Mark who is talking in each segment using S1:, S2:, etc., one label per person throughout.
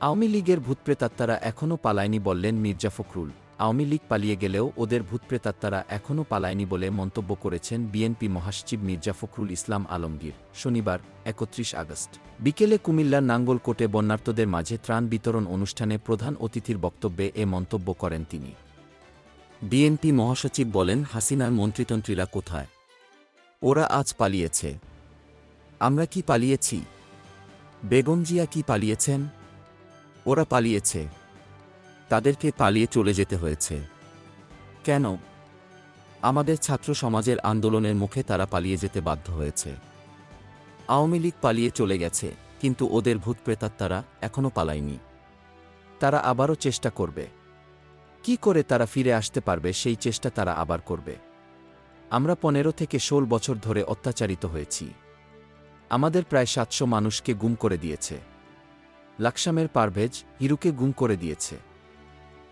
S1: আওয়ামী লীগের ভূতপ্রেতাত্মারা এখনও পালায়নি বললেন মির্জা ফখরুল। আওয়ামী লীগ পালিয়ে গেলেও ওদের ভূতপ্রেতাত্মারা এখনও পালায়নি বলে মন্তব্য করেছেন বিএনপি মহাসচিব মির্জা ফখরুল ইসলাম আলমগীর শনিবার ৩১ আগস্ট বিকেলে কুমিল্লার নাঙ্গলকোটে বন্যার্তদের মাঝে ত্রাণ বিতরণ অনুষ্ঠানে প্রধান অতিথির বক্তব্যে এ মন্তব্য করেন তিনি। বিএনপি মহাসচিব বলেন, হাসিনার মন্ত্রীতন্ত্রীরা কোথায়? ওরা আজ পালিয়েছে। আমরা কি পালিয়েছি? বেগম জিয়া কি পালিয়েছেন? ওরা পালিয়েছে। তাদেরকে পালিয়ে চলে যেতে হয়েছে। কেন? আমাদের ছাত্র সমাজের আন্দোলনের মুখে তারা পালিয়ে যেতে বাধ্য হয়েছে। আওয়ামী লীগ পালিয়ে চলে গেছে, কিন্তু ওদের ভূতপ্রেতাত্মারা এখনও পালায়নি। তারা আবারও চেষ্টা করবে। কি করে তারা ফিরে আসতে পারবে সেই চেষ্টা তারা আবার করবে। আমরা ১৫ থেকে ১৬ বছর ধরে অত্যাচারিত হয়েছি। আমাদের প্রায় ৭০০ মানুষকে গুম করে দিয়েছে। লাকসামের পারভেজ, হিরুকে গুম করে দিয়েছে।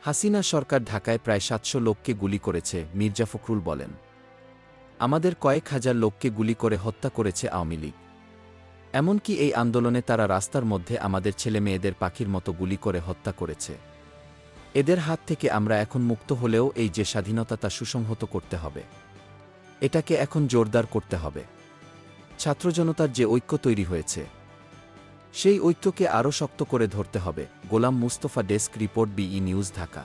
S1: হাসিনা সরকার ঢাকায় প্রায় ৭০০ লোককে গুলি করেছে, মির্জা ফখরুল বলেন। আমাদের কয়েক হাজার লোককে গুলি করে হত্যা করেছে আওয়ামী লীগ। এমনকি এই আন্দোলনে তারা রাস্তার মধ্যে আমাদের ছেলে মেয়েদের পাখির মতো গুলি করে হত্যা করেছে। এদের হাত থেকে আমরা এখন মুক্ত হলেও এই যে স্বাধীনতা তা সুসংহত করতে হবে। এটাকে এখন জোরদার করতে হবে। ছাত্রজনতার যে ঐক্য তৈরি হয়েছে, সেই ঐক্যকে আরও শক্ত করে ধরতে হবে। Golam Mustafa, desk report, BE news, Dhaka.